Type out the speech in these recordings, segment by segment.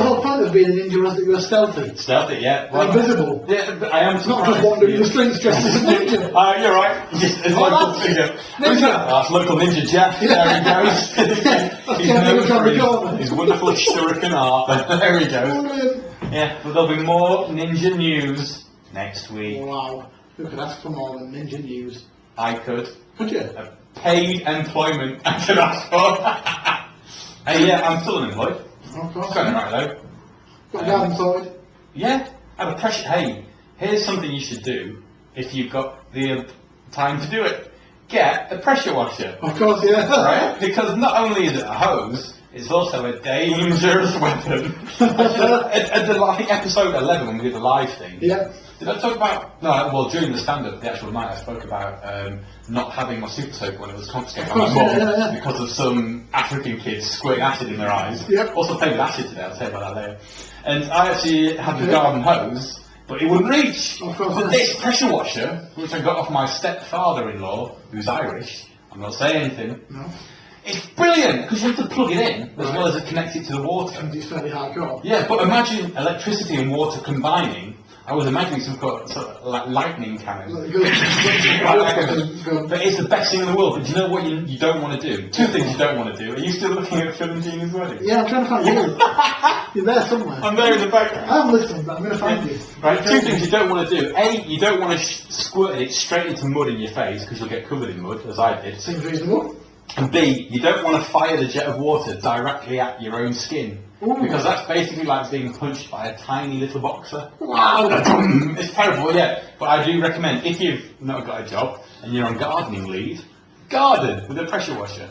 the whole point of being a ninja was that you were stealthy. Stealthy, yeah. Well, invisible. Yeah, but I am It's not just wandering the streets dressed as a ninja. You're right. It's local figure. That's local ninja Jeff. Yeah. There he goes. He's known for his wonderful shuriken art. There he goes. Yeah, but there'll be more ninja news next week. Wow. Who could ask for more than ninja news? I could. Could you? Paid employment I could ask for. Hey, yeah, I'm still unemployed. Of course. It's going right though. Got garden sorted? Yeah, I have a pressure. Hey, here's something you should do if you've got the time to do it. Get a pressure washer. Of course, yeah. Right? Because not only is it a hose, it's also a dangerous weapon. At I think episode 11 when we did the live thing. Yeah. Did I talk about? No, well during the stand-up, the actual night, I spoke about not having my super soaker when it was confiscated by my mum because of some African kids squirting acid in their eyes. Yep. Also played with acid today. I'll tell you about that later. And I actually had the garden hose, but it wouldn't reach. Of course. But this pressure washer, which I got off my stepfather-in-law, who's Irish, I'm not saying anything. No. It's brilliant because you have to plug it in as well as it connects it to the water. And it's fairly hardcore. Yeah, but imagine electricity and water combining. I was imagining some sort of like lightning cannon. But it's the best thing in the world. But do you know what you don't want to do? Two things you don't want to do. Are you still looking at Phil and Gina's wedding? Yeah, I'm trying to find you. You're there somewhere. I'm there in the background. I'm listening, but I'm going to find you. Right, two things you don't want to do. A, you don't want to squirt it straight into mud in your face because you'll get covered in mud, as I did. Seems reasonable. And B, you don't want to fire the jet of water directly at your own skin. Ooh. Because that's basically like being punched by a tiny little boxer. Wow. It's terrible, yeah. But I do recommend, if you've not got a job and you're on gardening leave, garden with a pressure washer.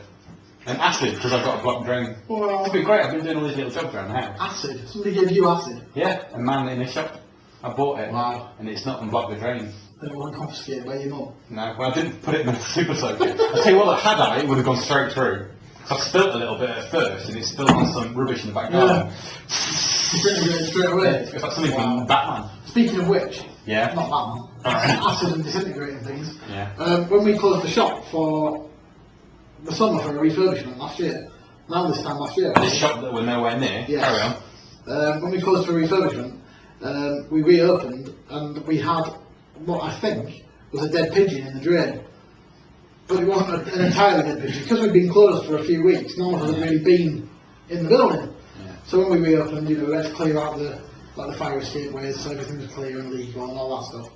And acid, because I've got a blocked drain. Wow. It's been great, I've been doing all these little jobs around the house. Acid. Somebody gave you acid. Yeah, a man in a shop. I bought it. Wow. And it's not unblocked the drain. They weren't confiscated by your mum. No, well I didn't put it in the super soaker. I'll tell you what, had I, it would have gone straight through. I spilt a little bit at first, and it spilled on some rubbish in the back garden. Disintegrated straight away. It's like something from Batman. Speaking of which, Yeah. not Batman, acid and disintegrating things. Yeah. When we closed the shop for the summer for a refurbishment last year, around this time last year. This shop that we're nowhere near. Yes. Carry on. When we closed for refurbishment, we reopened and we had what I think was a dead pigeon in the drain. But it wasn't an entirely dead pigeon. Because we'd been closed for a few weeks, no one had really been in the building. Yeah. So when we reopened, we had to clear out the fire escape ways so everything was clear and legal and all that stuff.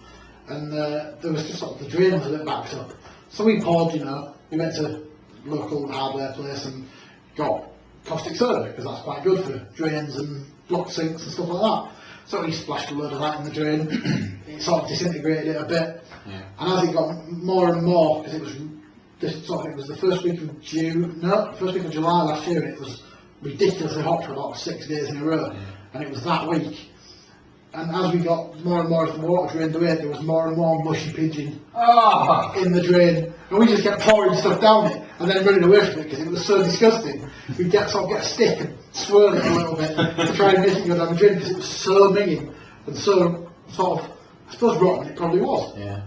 And there was just sort of, the drain was a bit backed up. So we poured, we went to local hardware place and got caustic soda, because that's quite good for drains and block sinks and stuff like that. So we splashed a load of that in the drain. It sort of disintegrated it a bit. Yeah. And as it got more and more, because it was the first week of July last year, and it was ridiculously hot for about 6 days in a row. Yeah. And it was that week. And as we got more and more of the water drained away, there was more and more mushy pigeon in the drain. And we just kept pouring stuff down it and then running away from it because it was so disgusting. We'd get a stick and swirl it a little bit to try and make it go down the drain because it was so minging and so sort of, I suppose, rotten it probably was. Yeah.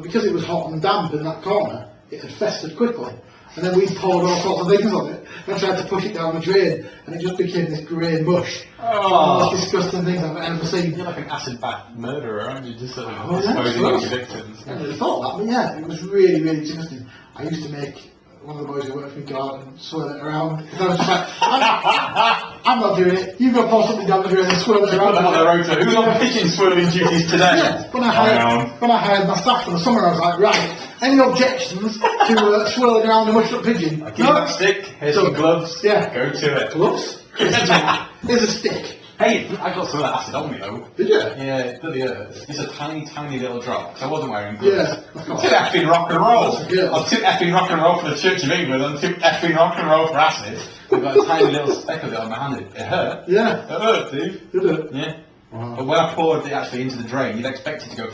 Because it was hot and damp in that corner, it had festered quickly. And then we poured all sorts of things on it and tried to push it down the drain, and it just became this grey mush. Oh. The most disgusting things I've ever seen. You're like an acid-bath murderer, aren't you? Just sort of Oh, yeah, disposing of your victims. I never thought that, but yeah, it was really, really disgusting. I used to make one of the boys who worked for me garden swirl it around. Because I was just like, I'm not doing it. You've got to pour something down the drain and swirl it around. Who's on pigeon swirling duties today? Yeah, when I hired my staff for the summer, I was like, right, any objections to swirling around a mushed up pigeon? I'll give you that stick, here's some gloves, yeah. Go to it. Gloves? Here's a stick. Hey, I got some of that acid on me though. Did you? Yeah, it really hurts. It's a tiny, tiny little drop, because I wasn't wearing gloves. Yeah. I'm too effing rock and roll. Yeah. I'm too effing rock and roll for the Church of England, I'm too effing rock and roll for acid. I've got a tiny little speck of it on my hand. It hurt. Yeah. It hurt, dude. Did it? Yeah. Wow. But when I poured it actually into the drain, you'd expect it to go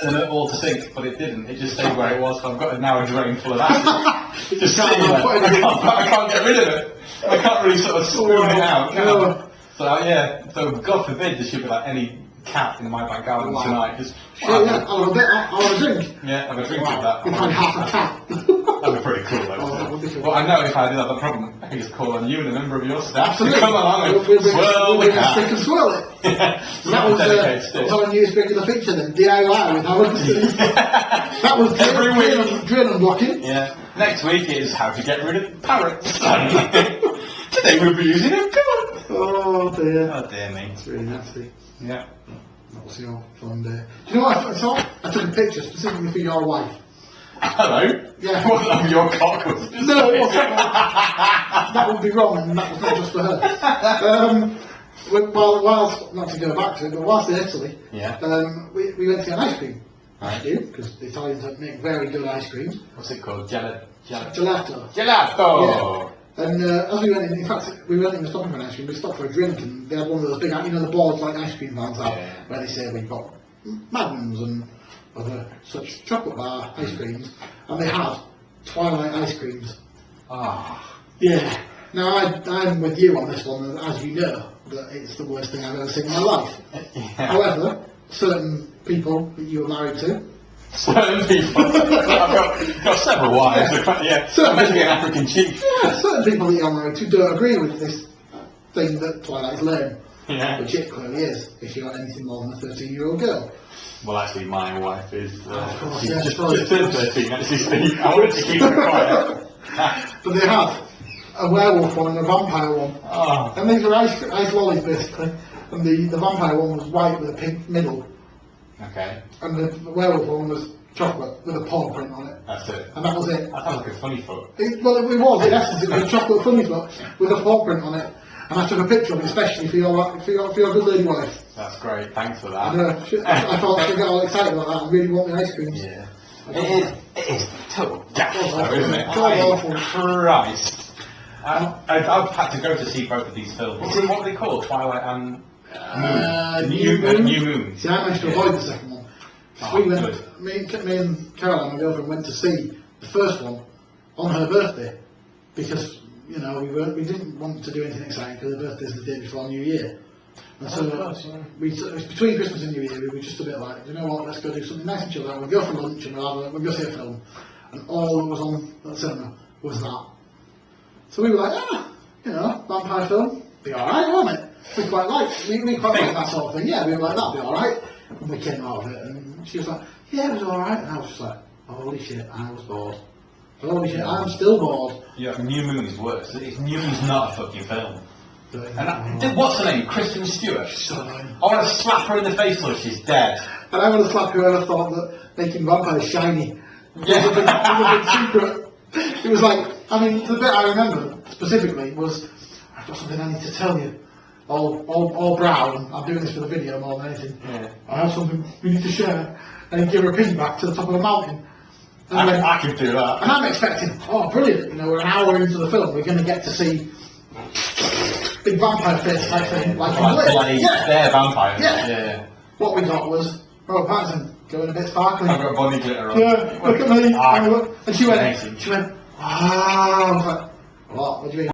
and it all to sink, but it didn't. It just stayed where it was, so I've got now a drain full of acid. Just sitting there. I can't get rid of it. I can't really sort of spoon it out, can I? So yeah, so God forbid there should be like any cat in my back garden Wow. tonight. Just Yeah, I'll have a drink. Yeah, have a drink Wow. of that. You've had half a cat. That'd be pretty cool, though. Oh, that would be cool. Well, I know if I did have a problem, I could just call on you and a member of your staff Absolutely. to come along and We'll swirl the bring a cat. stick and swirl it. Yeah, That was dedicated stick. our newest regular feature then, DIY with Howard. That was Every week. drill and blocking. Yeah. Next week is how to get rid of parrots. Today we'll be using a gun. Oh dear. Oh dear me. It's really nasty. Yeah. That was your fun day. Do you know what I saw? I took a picture specifically for your wife. Hello. Yeah. What, your cock was No, it wasn't. That would be wrong, and that was not just for her. Whilst, not to go back to it, but whilst in Italy, Yeah. we went to get ice cream. Right. Because the Italians make very good ice creams. What's it called? Gelato. Yeah. And as we went in fact, we went in the stopping for an ice cream, we stopped for a drink, and they had one of those big, the boards like ice cream vans out, Yeah. where they say we've got Magnums and other such chocolate bar ice creams, and they had Twilight ice creams. Ah. Yeah. Now, I'm with you on this one, and as you know, that it's the worst thing I've ever seen in my life. Yeah. However, certain people that you were married to, Certain people. I've got several wives. Yeah. I'm meant to be an African chief. yeah, certain people that you're married to don't agree with this thing that Twilight is lame, Yeah. which it clearly is, if you're anything more than a 13-year-old girl. Well, actually, my wife is. Of course, she's yeah, just sorry. turned 13 actually. I wanted to keep her quiet. But they had a werewolf one and a vampire one. Oh. And these were ice lollies, basically. And the vampire one was white with a pink middle. Okay. And the werewolf one was chocolate with a paw print on it. That's it. And that was it. That sounds like a funny foot. It was, in essence, it was a chocolate funny foot with a paw print on it. And I took a picture of it, especially for your good lady wife. That's great. Thanks for And, that. I thought she'd get all excited about that and really want the ice creams. Yeah. It is total gaff, though, isn't it? God awful. Christ. I've had to go to see both of these films. What are they called? Twilight and New Moon. New Moon. See, I managed to avoid the second one. Oh, We went, good. me and Caroline, my girlfriend, went to see the first one on her birthday because we didn't want to do anything exciting because her birthday's the day before New Year. And so of course, yeah. it was between Christmas and New Year, we were just a bit like, you know what, let's go do something nice and chill out. We'll go for lunch and we'll go see a film. And all that was on at the cinema was that. So we were like, vampire film, be alright, won't it? We quite like that sort of thing. Yeah, we were like, that'll be alright. And we came out of it and she was like, yeah, it was alright. And I was just like, holy shit, I was bored. Holy shit, I'm still bored. Yeah, New Moon is worse. New Moon's not a fucking film. And What's her name? Kristen Stewart. so annoying. I want to slap her in the face till she's dead. And I would have slapped whoever thought that making vampires shiny Yeah. was a big secret. It was like, the bit I remember specifically was, I've got something I need to tell you. All brown, I'm doing this for the video more than anything. Yeah. I have something we need to share. And he'd give her a piggyback to the top of a mountain. And I can do that. And I'm expecting, oh brilliant, we're an hour into the film, we're going to get to see big vampire face type thing, like in Blade. Bloody, Yeah. they're vampires. Yeah. Yeah. What we got was, Robert Pattinson going a bit sparkly. I've got body glitter on. Yeah, look at me. Ah, And she went, amazing. wow. I was like, what do you mean?